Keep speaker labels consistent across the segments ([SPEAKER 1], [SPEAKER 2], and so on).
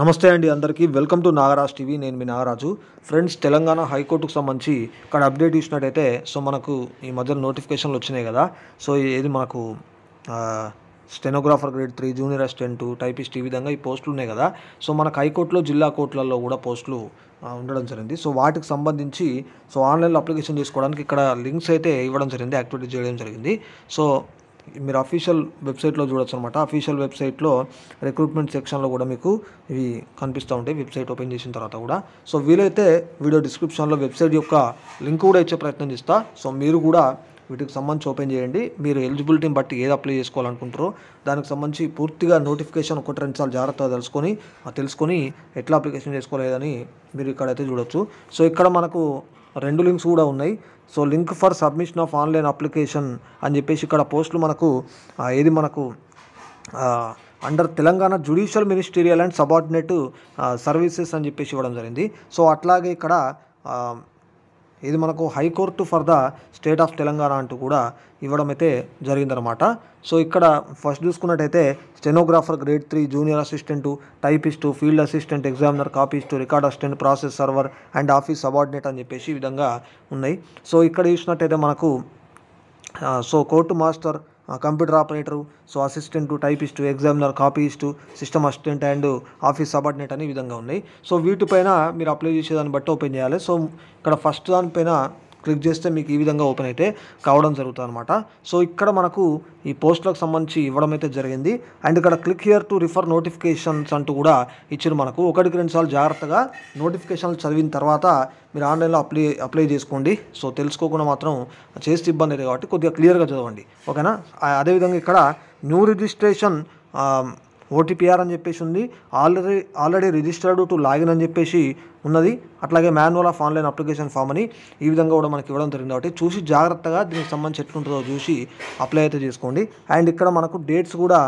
[SPEAKER 1] నమస్తే అండి అందరికీ వెల్కమ్ టు నాగరాజ్ టీవీ. నేను మీ నాగరాజు. ఫ్రెండ్స్, తెలంగాణ హైకోర్టుకు సంబంధించి ఇక్కడ అప్డేట్ ఇచ్చినట్టయితే మనకు ఈ మధ్యలో నోటిఫికేషన్లు వచ్చినాయి కదా. ఇది మనకు stenographer grade 3, junior assistant, typist, ఈ విధంగా ఈ పోస్టులు ఉన్నాయి కదా. మనకు హైకోర్టులో, జిల్లా కోర్టులలో కూడా పోస్టులు ఉండడం జరిగింది. వాటికి సంబంధించి ఆన్లైన్లో అప్లికేషన్ చేసుకోవడానికి ఇక్కడ లింక్స్ అయితే ఇవ్వడం జరిగింది, యాక్టివిటీ చేయడం జరిగింది. మీరు అఫీషియల్ వెబ్సైట్లో చూడొచ్చు అనమాట. అఫీషియల్ వెబ్సైట్లో రిక్రూట్మెంట్ సెక్షన్లో కూడా మీకు ఇవి కనిపిస్తూ ఉంటాయి, వెబ్సైట్ ఓపెన్ చేసిన తర్వాత కూడా. వీలైతే వీడియో డిస్క్రిప్షన్లో వెబ్సైట్ యొక్క లింక్ కూడా ఇచ్చే ప్రయత్నం చేస్తా. మీరు కూడా వీటికి సంబంధించి ఓపెన్ చేయండి. మీరు ఎలిజిబిలిటీని బట్టి ఏది అప్లై చేసుకోవాలనుకుంటారో దానికి సంబంధించి పూర్తిగా నోటిఫికేషన్ 1-2 సార్లు జాగ్రత్తగా తెలుసుకొని ఎట్లా అప్లికేషన్ చేసుకోలేదని మీరు ఇక్కడైతే చూడొచ్చు. ఇక్కడ మనకు 2 లింక్స్ కూడా ఉన్నాయి. Link for submission of online application అని చెప్పేసి ఇక్కడ పోస్టులు మనకు under Telangana judicial ministerial and subordinate services అని చెప్పేసి ఇవ్వడం జరిగింది. అట్లాగే ఇక్కడ ఇది మనకు high court for the state of Telangana అంటూ కూడా ఇవ్వడం అయితే జరిగిందనమాట. ఇక్కడ ఫస్ట్ చూసుకున్నట్టయితే stenographer grade 3, junior assistant, typist, field assistant, examiner, copyist, record assistant, process server and office subordinate అని చెప్పేసి ఈ విధంగా ఉన్నాయి. ఇక్కడ చూసినట్టయితే మనకు court master, computer operator, assistant, typist, examiner, copyist, system assistant and office subordinate అని ఈ విధంగా ఉన్నాయి. వీటిపైన మీరు అప్లై చేసేదాన్ని బట్టి ఓపెన్ చేయాలి. ఇక్కడ ఫస్ట్ దానిపైన క్లిక్ చేస్తే మీకు ఈ విధంగా ఓపెన్ అయితే కావడం జరుగుతుంది అనమాట. ఇక్కడ మనకు ఈ పోస్టులకు సంబంధించి ఇవ్వడం అయితే జరిగింది. అండ్ ఇక్కడ click here to refer notifications అంటూ కూడా ఇచ్చారు మనకు. 1-2 సార్లు జాగ్రత్తగా నోటిఫికేషన్లు చదివిన తర్వాత మీరు ఆన్లైన్లో అప్లై చేసుకోండి. తెలుసుకోకుండా మాత్రం చేస్తే ఇబ్బంది లేదు కాబట్టి కొద్దిగా క్లియర్గా చదవండి, ఓకేనా. అదేవిధంగా ఇక్కడ న్యూ రిజిస్ట్రేషన్ OTPR అని చెప్పేసి ఉంది. ఆల్రెడీ రిజిస్టర్డ్ టు లాగిన్ అని చెప్పేసి ఉన్నది. అట్లాగే manual of online application form అని ఈ విధంగా కూడా మనకి ఇవ్వడం జరిగింది. కాబట్టి చూసి జాగ్రత్తగా దీనికి సంబంధించి ఎట్లుంటుందో చూసి అప్లై అయితే చేసుకోండి. అండ్ ఇక్కడ మనకు డేట్స్ కూడా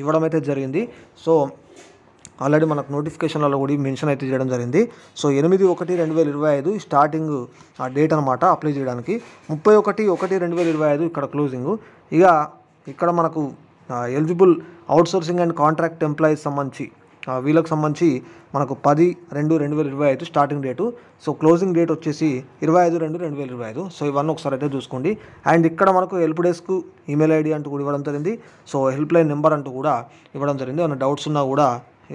[SPEAKER 1] ఇవ్వడం అయితే జరిగింది. ఆల్రెడీ మనకు నోటిఫికేషన్లలో కూడా మెన్షన్ అయితే చేయడం జరిగింది. 8/1/2025 స్టార్టింగ్ డేట్ అనమాట అప్లై చేయడానికి. 31/1/2025 ఇక్కడ క్లోజింగ్. ఇక్కడ మనకు eligible outsourcing and contract employees సంబంధించి వీళ్ళకి సంబంధించి మనకు 10/2/2025 స్టార్టింగ్ డేటు. క్లోజింగ్ డేట్ వచ్చేసి 25/2/2025. ఇవన్నీ ఒకసారి అయితే చూసుకోండి. అండ్ ఇక్కడ మనకు హెల్ప్ డెస్క్ ఈమెయిల్ ID అంటూ కూడా ఇవ్వడం జరిగింది. హెల్ప్ లైన్ నెంబర్ అంటూ కూడా ఇవ్వడం జరిగింది. ఏమైనా డౌట్స్ ఉన్నా కూడా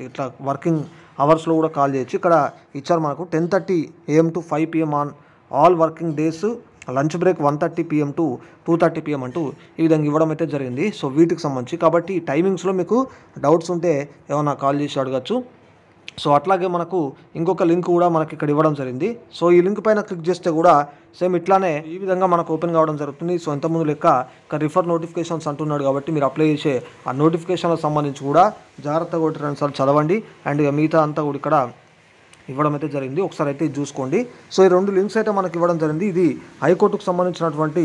[SPEAKER 1] ఇట్లా వర్కింగ్ అవర్స్లో కూడా కాల్ చేయొచ్చు. ఇక్కడ ఇచ్చారు మనకు 10:30 AM to 5 PM on all working days, lunch break 1:30 PM to 2:30 PM అంటూ ఈ విధంగా ఇవ్వడం అయితే జరిగింది. వీటికి సంబంధించి కాబట్టి టైమింగ్స్లో మీకు డౌట్స్ ఉంటే ఏమైనా కాల్ చేసి అడగచ్చు. అట్లాగే మనకు ఇంకొక లింక్ కూడా మనకి ఇక్కడ ఇవ్వడం జరిగింది. ఈ లింక్ పైన క్లిక్ చేస్తే కూడా సేమ్ ఇట్లానే ఈ విధంగా మనకు ఓపెన్ కావడం జరుగుతుంది. ఇంతకుముందు లెక్క ఇక్కడ రిఫర్ నోటిఫికేషన్స్ అంటున్నాడు కాబట్టి మీరు అప్లై చేసే ఆ నోటిఫికేషన్లకు సంబంధించి కూడా జాగ్రత్తగా 1-2 సార్లు చదవండి. అండ్ మిగతా అంతా కూడా ఇక్కడ ఇవ్వడం అయితే జరిగింది. ఒకసారి అయితే ఇది చూసుకోండి. ఈ 2 లింక్స్ అయితే మనకి ఇవ్వడం జరిగింది. ఇది హైకోర్టుకు సంబంధించినటువంటి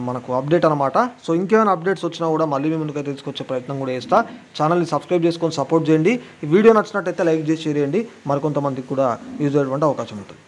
[SPEAKER 1] మనకు అప్డేట్ అనమాట. ఇంకేమైనా అప్డేట్స్ వచ్చినా కూడా మళ్ళీ మీ ముందుకైతే తీసుకొచ్చే ప్రయత్నం కూడా చేస్తా. ఛానల్ని సబ్స్క్రైబ్ చేసుకొని సపోర్ట్ చేయండి. ఈ వీడియో నచ్చినట్టయితే లైక్ చేసి షేర్ చేయండి. మరికొంతమందికి కూడా యూజ్ అయ్యేటువంటి అవకాశం ఉంటుంది.